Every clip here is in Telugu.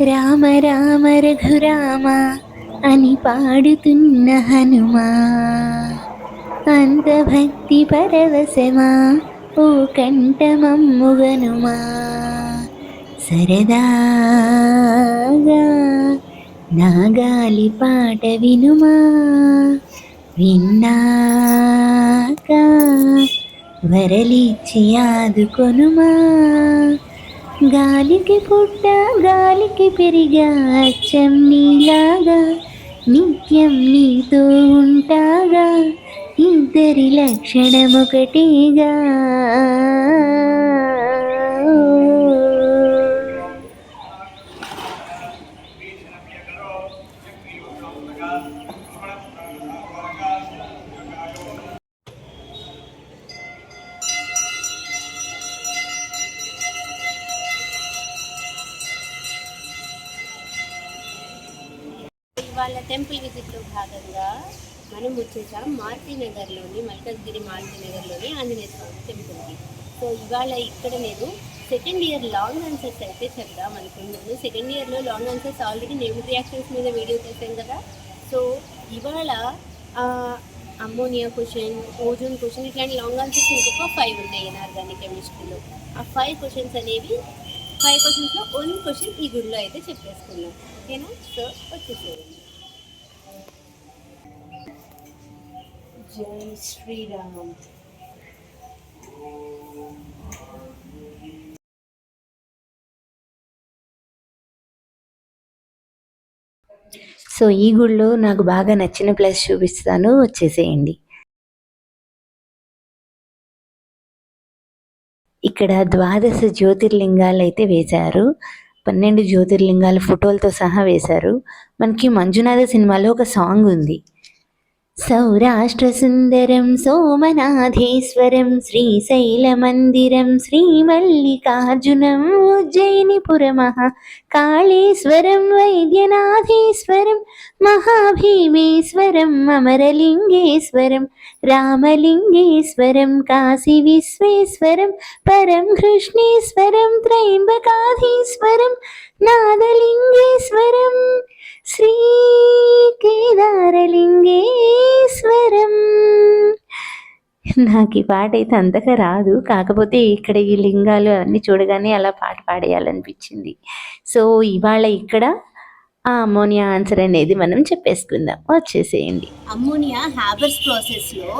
రామ రామ రఘురామ అని పాడుతున్న హనుమా, అంత భక్తి పరవశమా ఓ కంఠమమ్ముగనుమా. సరదాగా నాగాలి పాట వినుమా, విన్నాక వరలిచ్చి ఆదుకొనుమా. గాలికి పుట్ట గాలికి పెరిగా అచ్చం నీలాగా, నిత్యం నీతో ఉంటాగా, ఇద్దరి లక్షణమొకటిగా. ఇవాళ టెంపుల్ విజిట్లో భాగంగా మనం వచ్చేసాం మారుతినగర్లోని మల్కజ్గిరి మారుతినగర్లోని ఆంజనేయ స్వామి టెంపుల్కి. సో ఇవాళ ఇక్కడ నేను సెకండ్ ఇయర్ లాంగ్ ఆన్సర్స్ అయితే చెప్దాం అనుకున్నాను. సెకండ్ ఇయర్లో long answers already name reactions మీద వీడియో చేశాను కదా. సో ఇవాళ అమ్మోనియా క్వశ్చన్, ఓజోన్ క్వశ్చన్, ఇట్లాంటి లాంగ్ ఆన్సర్స్ ఇంకొక 5 ఉన్నాయి ఇనార్గానిక్ కెమిస్ట్రీలో. ఆ 5 క్వశ్చన్స్ అనేవి 5 క్వశ్చన్స్లో 1 క్వశ్చన్ ఈ గుడిలో అయితే చెప్పేసుకున్నాం. ఓకేనా? సో వచ్చేసేయండి. జై శ్రీరామ్. సో ఈ గుడిలో నాకు బాగా నచ్చిన ప్లేస్ చూపిస్తాను, వచ్చేసేయండి. ఇక్కడ 12 జ్యోతిర్లింగాలు అయితే వేశారు. 12 జ్యోతిర్లింగాల ఫోటోలతో సహా వేశారు. మనకి మంజునాథ సినిమాలో ఒక సాంగ్ ఉంది. సౌరాష్ట్ర సుందరం సోమనాథేశ్వరం శ్రీశైలమందిరం శ్రీమల్లికార్జునం ఉజ్జయినిపురమః కాళేశ్వరం వైద్యనాథేశ్వరం మహాభీమేశ్వరం అమరలింగేశ్వరం రామలింగేశ్వరం కాశీ విశ్వేశ్వరం పరం కృష్ణేశ్వరం త్రయంబకాధీశ్వరం నాదలింగేశ్వరం శ్రీ కేదారలింగేశ్వరం. నాకు ఈ పాట అయితే అంతగా రాదు, కాకపోతే ఇక్కడ ఈ లింగాలు అన్నీ చూడగానే అలా పాట పాడేయాలనిపించింది. సో ఇవాళ ఇక్కడ ఆ అమ్మోనియా ఆన్సర్ అనేది మనం చెప్పేసుకుందాం, వచ్చేసేయండి. అమ్మోనియా హ్యాబర్స్ ప్రాసెస్లో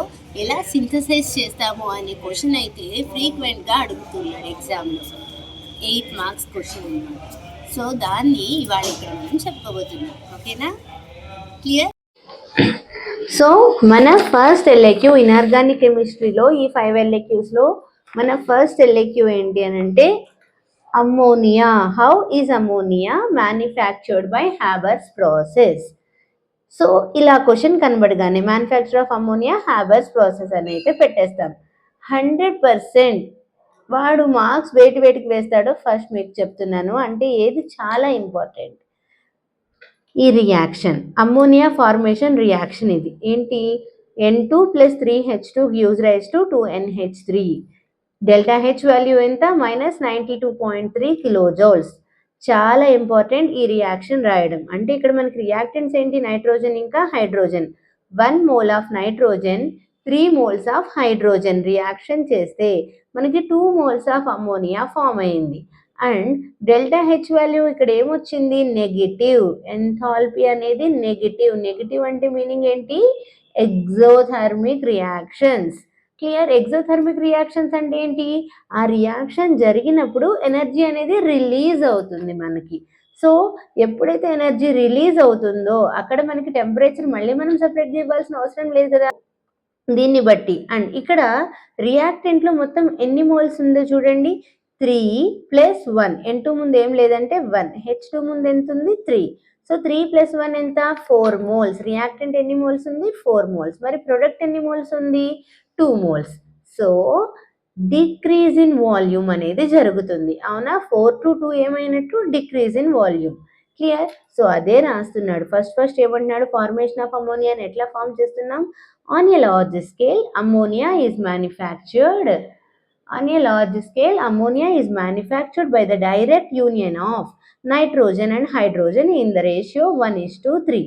ఎలా సింథసైజ్ చేస్తాము అనే క్వశ్చన్ అయితే ఫ్రీక్వెంట్గా అడుగుతున్నాడు ఎగ్జామ్లో. 8 మార్క్స్ క్వశ్చన్ అన్నమాట. సో దాన్ని ఇవాళ ఇక్కడ మనం చెప్పుకోబోతున్నాం. ఓకేనా? క్లియర్? సో మన ఫస్ట్ ఎల్ఏక్యూ ఇనార్గానిక్ కెమిస్ట్రీలో ఈ 5 ఎల్ఏక్యూస్లో మన ఫస్ట్ ఎల్ఏక్యూ ఏంటి అని అంటే ammonia. How is ammonia manufactured by Haber's process. So ఇలా క్వశ్చన్ కనబడగానే manufacture of ammonia Haber's process అని అయితే పెట్టేస్తాం. 100% వాడు మార్క్స్ వేటికి వేస్తాడో ఫస్ట్ మీకు చెప్తున్నాను. అంటే ఏది చాలా ఇంపార్టెంట్, ఈ రియాక్షన్ అమ్మోనియా ఫార్మేషన్ రియాక్షన్. ఇది ఏంటి? N2 + 3H2 gives rise to 2NH3. Delta H value ఎంత? -92.3 కిలోజౌల్స్. చాలా ఇంపార్టెంట్ ఈ రియాక్షన్ రాయడం. అంటే ఇక్కడ మనకి రియాక్టెంట్స్ ఏంటి? నైట్రోజన్ ఇంకా hydrogen. 1 mole of nitrogen 3 moles of hydrogen reaction చేస్తే మనకి 2 మోల్స్ ఆఫ్ అమ్మోనియా ఫామ్ అయింది. అండ్ డెల్టా హెచ్ వాల్యూ ఇక్కడ ఏమొచ్చింది? నెగిటివ్. ఎంథాల్పీ అనేది నెగిటివ్. నెగిటివ్ అంటే మీనింగ్ ఏంటి? Exothermic reactions. Clear? Exothermic reactions అంటే ఏంటి? ఆ రియాక్షన్ జరిగినప్పుడు ఎనర్జీ అనేది రిలీజ్ అవుతుంది మనకి. సో ఎప్పుడైతే ఎనర్జీ రిలీజ్ అవుతుందో అక్కడ మనకి టెంపరేచర్ మళ్ళీ మనం సపరేట్ ఇవ్వాల్సిన అవసరం లేదు కదా దీన్ని బట్టి. అండ్ ఇక్కడ రియాక్టెంట్లో మొత్తం ఎన్ని మోల్స్ ఉందో చూడండి. 3 + 1. N2 ముందు ఏం లేదంటే 1. H2 ముందు ఎంత ఉంది? 3. సో 3 + 1 ఎంత? 4 మోల్స్. రియాక్టెంట్ ఎన్ని మోల్స్ ఉంది? 4 మోల్స్. మరి ప్రొడక్ట్ ఎన్ని మోల్స్ ఉంది? 2 moles. So decrease in volume అనేది జరుగుతుంది. అవునా? 4 to 2 ఏమైనట్టు? Decrease in volume. Clear? So అదే రాస్తున్నాడు. ఫస్ట్ ఏమంటున్నాడు? ఫార్మేషన్ ఆఫ్ అమ్మోనియాని ఎట్లా ఫామ్ చేస్తున్నాం? On a large scale, ammonia is manufactured. On a large scale, ammonia is manufactured by the direct union of nitrogen and hydrogen in the ratio 1:3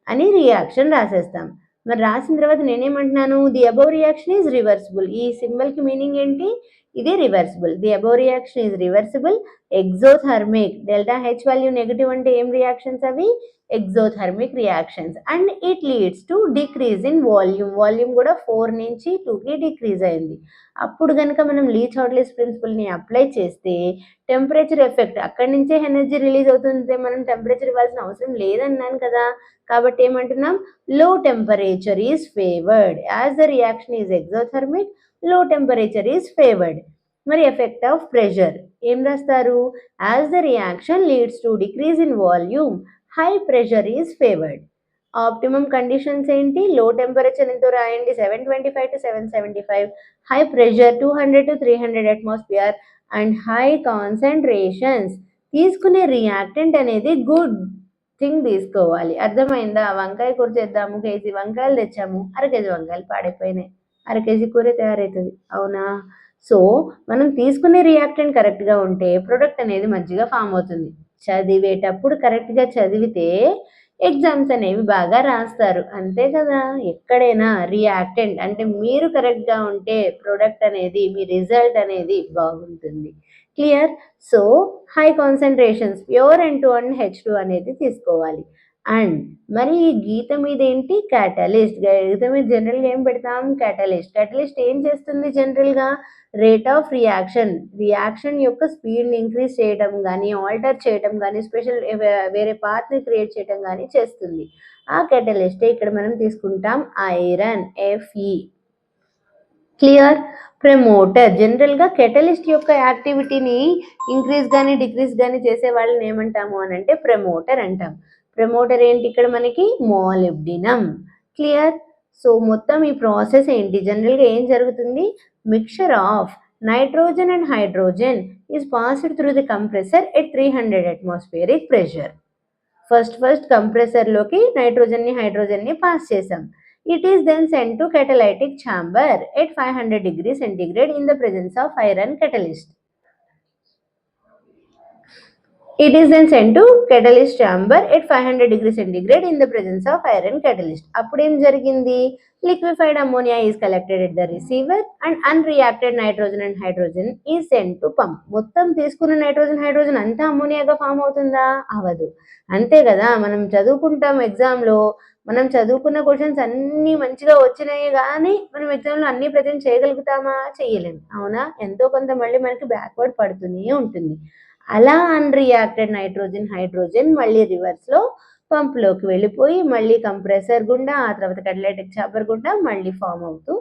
అని రియాక్షన్ రాసేస్తాం. మరి రాసిన తర్వాత నేనేమంటున్నాను, the above reaction is reversible. ఈ సింబల్కి మీనింగ్ ఏంటి, ఇది reversible. The above reaction is reversible, exothermic. Delta H value negative అంటే ఏం రియాక్షన్స్ అవి, exothermic reactions. And it leads to decrease in volume. Volume కూడా 4 నుంచి 2కి డిక్రీజ్ అయింది. అప్పుడు కనుక మనం లీ చార్లెస్ ప్రిన్సిపల్ని అప్లై చేస్తే టెంపరేచర్ ఎఫెక్ట్, అక్కడి నుంచే ఎనర్జీ రిలీజ్ అవుతుంది, మనం టెంపరేచర్ ఇవ్వాల్సిన అవసరం లేదన్నాను కదా. కాబట్టి ఏమంటున్నాం, లో temperature is favoured. As the reaction is exothermic, లో టెంపరేచర్ ఈజ్ ఫేవర్డ్. మరి ఎఫెక్ట్ ఆఫ్ ప్రెషర్ ఏం రాస్తారు, as the reaction leads to decrease in volume, high pressure is favoured. Optimum conditions ఏంటి, లో టెంపరేచర్ ఎంతో రాయండి, 725 to 775, high pressure 200 to 300 atmosphere, and high concentrations. తీసుకునే రియాక్టెంట్ అనేది గుడ్ థింగ్ తీసుకోవాలి. అర్థమైందా, వంకాయ కూర చేద్దాము, కేజీ వంకాయలు తెచ్చాము, అరకేజీ వంకాయలు పాడైపోయినాయి, అరకేజీ కూర తయారవుతుంది, అవునా. సో మనం తీసుకునే రియాక్టెంట్ కరెక్ట్గా ఉంటే ప్రొడక్ట్ అనేది మంచిగా ఫామ్ అవుతుంది. చదివేటప్పుడు కరెక్ట్గా చదివితే ఎగ్జామ్స్ అనేవి బాగా రాస్తారు, అంతే కదా. ఎక్కడైనా రియాక్టెంట్ అంటే మీరు కరెక్ట్గా ఉంటే ప్రొడక్ట్ అనేది, మీ రిజల్ట్ అనేది బాగుంటుంది. Clear. So high concentrations, pure N2 and H2 అనేది తీసుకోవాలి. అండ్ మరి ఈ గీత మీద ఏంటి, క్యాటలిస్ట్. గీత మీద జనరల్గా ఏం పెడతాం, క్యాటలిస్ట్. క్యాటలిస్ట్ ఏం చేస్తుంది, జనరల్గా రేట్ ఆఫ్ రియాక్షన్ యొక్క స్పీడ్ని ఇంక్రీజ్ చేయడం కానీ, ఆల్టర్ చేయడం కానీ, స్పెషల్ వేరే పాత్ని క్రియేట్ చేయడం కానీ చేస్తుంది. ఆ క్యాటలిస్టే ఇక్కడ మనం తీసుకుంటాం ఐరన్, Fe. క్లియర్. ప్రమోటర్, జనరల్గా కెటలిస్ట్ యొక్క యాక్టివిటీని ఇంక్రీజ్ కానీ డిక్రీజ్ కానీ చేసే వాళ్ళని ఏమంటాము అని అంటే ప్రమోటర్ అంటాం. ప్రమోటర్ ఏంటి ఇక్కడ మనకి, మాలిబ్డినం. క్లియర్. సో మొత్తం ఈ ప్రాసెస్ ఏంటి, జనరల్గా ఏం జరుగుతుంది, mixture of nitrogen and hydrogen is passed through the compressor at 300 atmospheric pressure. First కంప్రెసర్లోకి నైట్రోజన్ని హైడ్రోజన్ని పాస్ చేసాం. It is then sent to catalytic chamber at 500 degrees centigrade in the presence of iron catalyst. It is then sent to catalyst chamber at 500 degrees centigrade in the presence of iron catalyst. అప్పుడు ఏం జరిగింది, liquefied ammonia is collected at the receiver and unreacted nitrogen and hydrogen is sent to pump. మొత్తం తీసుకున్న నైట్రోజన్ హైడ్రోజన్ అంతా అమ్మోనియాగా ఫామ్ అవుతుందా, అవదు. అంతే కదా, మనం చదువుకుంటాం ఎగ్జామ్లో, మనం చదువుకున్న క్వశ్చన్స్ అన్నీ మంచిగా వచ్చినాయి కానీ మనం ఎగ్జామ్లో అన్నీ ప్రజెంట్ చేయగలుగుతామా, చేయలేము, అవునా. ఎంతో కొంత మళ్ళీ మనకి బ్యాక్వర్డ్ పడుతూనే ఉంటుంది. అలా అన్రియాక్టెడ్ నైట్రోజన్ హైడ్రోజన్ మళ్ళీ రివర్స్లో పంప్లోకి వెళ్ళిపోయి మళ్ళీ కంప్రెసర్ గుండా, ఆ తర్వాత కటలైటిక్ చాంబర్ గుండా మళ్ళీ ఫామ్ అవుతూ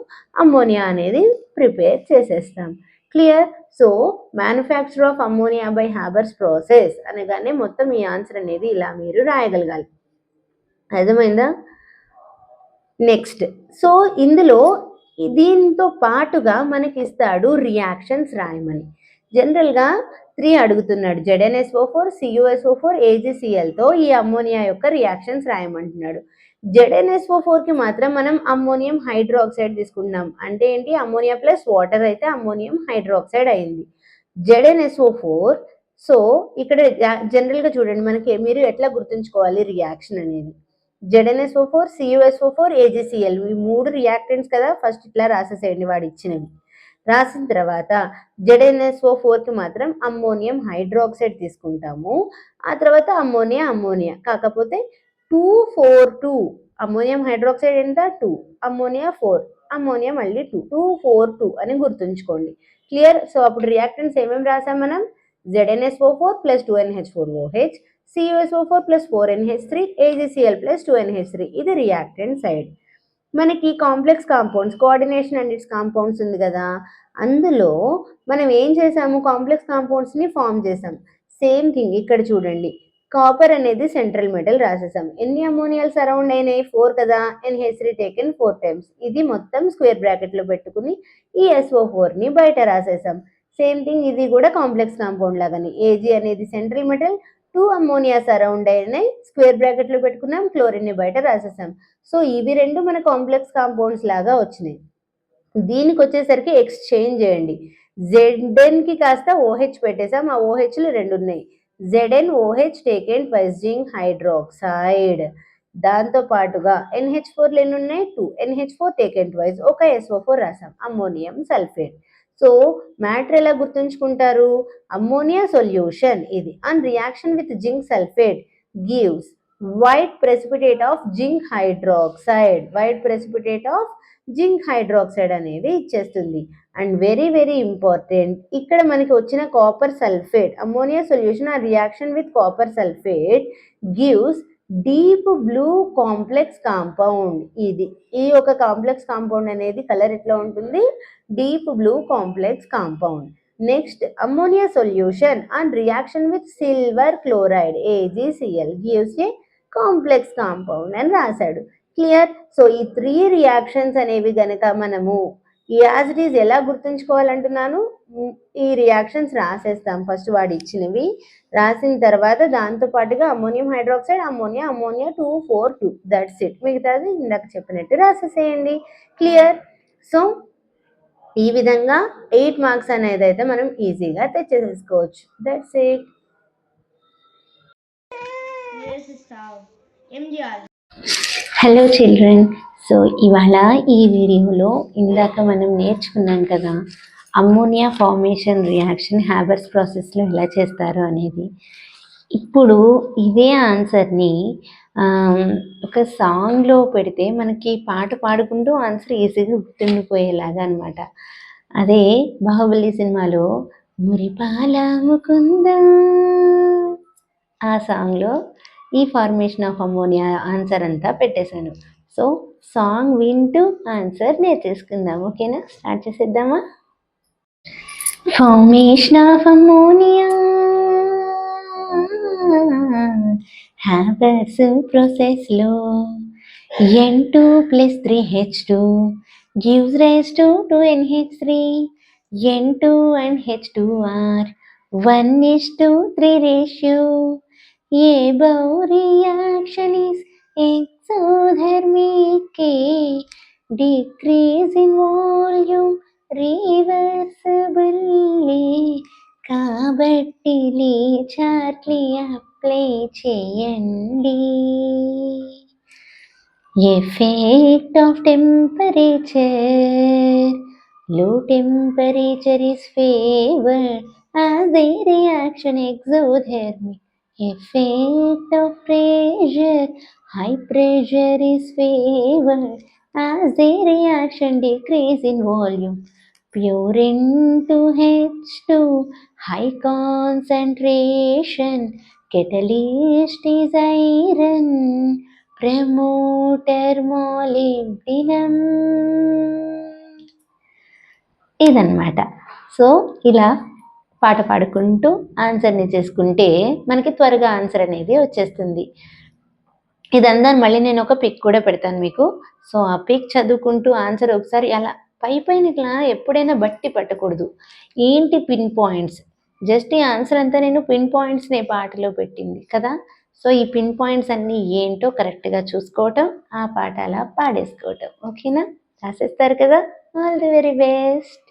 అమ్మోనియా అనేది ప్రిపేర్ చేసేస్తాం. Clear. So manufacture of ammonia by Haber's process అనగానే మొత్తం ఈ ఆన్సర్ అనేది ఇలా మీరు రాయగలగాలి. అర్థమైందా. నెక్స్ట్, సో ఇందులో దీంతో పాటుగా మనకి ఇస్తాడు రియాక్షన్స్ రాయమని. జనరల్గా 3 అడుగుతున్నాడు, ZnSO4, CuSO4, AgClతో ఈ అమ్మోనియా యొక్క రియాక్షన్స్ రాయమంటున్నాడు. ZnSO4కి మాత్రం మనం అమ్మోనియం హైడ్రోక్సైడ్ తీసుకుంటున్నాం. అంటే ఏంటి, అమ్మోనియా ప్లస్ వాటర్ అయితే అమ్మోనియం హైడ్రోక్సైడ్ అయింది. ZnSO4. సో ఇక్కడ జనరల్గా చూడండి, మనకి మీరు ఎట్లా గుర్తుంచుకోవాలి రియాక్షన్ అనేది, ZnSO4, CuSO4, AgCl ఈ 3 రియాక్టెంట్స్ కదా. ఫస్ట్ ఇట్లా రాసేసేయండి వాడు ఇచ్చినవి. రాసిన తర్వాత ZnSO4కి మాత్రం అమ్మోనియం హైడ్రోక్సైడ్ తీసుకుంటాము. ఆ తర్వాత అమ్మోనియా కాకపోతే 242. అమ్మోనియం హైడ్రోక్సైడ్ ఎంత, 2, అమ్మోనియా 4, అమ్మోనియా మళ్ళీ 2, 242 అని గుర్తుంచుకోండి. క్లియర్. సో అప్పుడు రియాక్టెంట్స్ ఏమేమి రాసాం మనం, ZnSO4 + 2NH4OH, CuSO4 + 4NH3, AgCl + 2NH3. ఇది రియాక్టెంట్ సైడ్. మనకి complex compounds, coordination and it's compounds ఉంది కదా, అందులో మనం ఏం చేసాము, కాంప్లెక్స్ కాంపౌండ్స్ని ఫామ్ చేసాం. సేమ్ థింగ్ ఇక్కడ చూడండి, కాపర్ అనేది సెంట్రల్ మెటల్ రాసేసాం. ఎన్ని అమోనియాలు సరౌండ్ అయినాయి, 4 కదా, NH3 టేకెన్ 4 times. ఇది మొత్తం స్క్వేర్ బ్రాకెట్లో పెట్టుకుని ఈ SO4ని బయట రాసేసాం. సేమ్ థింగ్ ఇది కూడా కాంప్లెక్స్ కాంపౌండ్ లాగానే, Ag అనేది సెంట్రల్ మెటల్, 2 అమ్మోనియా సరౌండ్ అయినాయి, స్క్వేర్ బ్రాకెట్లో పెట్టుకున్నాం, క్లోరిన్ని బయట రాసేసాం. సో ఇవి 2 మన కాంప్లెక్స్ కాంపౌండ్స్ లాగా వచ్చినాయి. దీనికి వచ్చేసరికి ఎక్స్చేంజ్ చేయండి, Znకి కాస్త OH పెట్టేసాం, ఆ OHలు 2 ఉన్నాయి. ZnOH taken twice zinc hydroxide. దాంతో పాటుగా NH4 ఎన్ని ఉన్నాయి 2 NH4 taken twice ఒక SO4 రాసాం అమ్మోనియం సల్ఫేట్. సో మ్యాటర్ ఎలా గుర్తుంచుకుంటారు? అమ్మోనియా సొల్యూషన్ ఇది on reaction with zinc sulphate gives white precipitate of zinc hydroxide. White precipitate of zinc hydroxide అనేది ఇచ్చేస్తుంది. అండ్ వెరీ వెరీ ఇంపార్టెంట్, ఇక్కడ మనకి వచ్చిన కాపర్ సల్ఫేట్ అమ్మోనియా సొల్యూషన్ ఆ reaction with copper sulphate gives deep blue complex compound. ఇది ఈ యొక్క కాంప్లెక్స్ కాంపౌండ్ అనేది కలర్ ఎట్లా ఉంటుంది? Deep blue complex compound. Next ammonia solution and reaction with silver chloride AgCl gives a complex compound అని రాశాడు. క్లియర్? సో ఈ 3 రియాక్షన్స్ అనేవి గనక మనము యాజ్ ఇట్ ఈజ్ ఎలా గుర్తుంచుకోవాలంటున్నాను, ఈ రియాక్షన్స్ రాసేస్తాం ఫస్ట్ వాడు ఇచ్చినవి. రాసిన తర్వాత దాంతో పాటుగా ammonium hydroxide ammonia 242 that's it. మిగతాది ఇందాక చెప్పినట్టు రాసేసేయండి. క్లియర్? సో ఈ విధంగా 8 మార్క్స్ అనేది అయితే మనం ఈజీగా తెచ్చేసుకోవచ్చు. That's it. Hello children. So ఇవాళ ఈ వీడియోలో ఇందాక మనం నేర్చుకున్నాం కదా అమ్మోనియా ఫార్మేషన్ రియాక్షన్ హ్యాబర్స్ ప్రాసెస్లో ఎలా చేస్తారు అనేది. ఇప్పుడు ఇదే ఆన్సర్ని ఒక సాంగ్లో పెడితే మనకి పాట పాడుకుంటూ ఆన్సర్ ఈజీగా గుర్తుండిపోయేలాగా అనమాట. అదే బాహుబలి సినిమాలో మురిపాల ముకుంద ఆ సాంగ్లో ఈ ఫార్మేషన్ ఆఫ్ అమ్మోనియా ఆన్సర్ అంతా పెట్టేశాను. సో సాంగ్ వింటూ ఆన్సర్ నేర్చేసుకుందాం. ఓకేనా? స్టార్ట్ చేసేద్దామా? ఫార్మేషన్ ఆఫ్ అమ్మోనియా హ్యాబర్స్ ప్రాసెస్లో N2 plus 3H2 gives rise to 2NH3. N2 and H2 are 1:3 ratio. Above reaction is exothermic. Decrease in volume reversibly. కాబట్టి చార్ట్లీ అప్లై చేయండి. Effect of temperature. Low temperature is favored as a reaction exothermic. Effect of pressure. High pressure is favored as a reaction decrease in volume. Pure N2H2 high concentration. Catalyst is iron. Promoter molybdenum. ఇదన్నమాట. సో ఇలా పాట పాడుకుంటూ ఆన్సర్ని చేసుకుంటే మనకి త్వరగా ఆన్సర్ అనేది వచ్చేస్తుంది. ఇదంతా మళ్ళీ నేను ఒక పిక్ కూడా పెడతాను మీకు. సో ఆ పిక్ చదువుకుంటూ ఆన్సర్ ఒకసారి అలా పైన ఇట్లా ఎప్పుడైనా బట్టి పట్టకూడదు. ఏంటి పిన్ పాయింట్స్, జస్ట్ ఈ ఆన్సర్ అంతా నేను పిన్ పాయింట్స్ని పాటలో పెట్టింది కదా. సో ఈ పిన్ పాయింట్స్ అన్నీ ఏంటో కరెక్ట్గా చూసుకోవటం, ఆ పాట అలా పాడేసుకోవటం. ఓకేనా? రాసేస్తారు కదా. All the very best.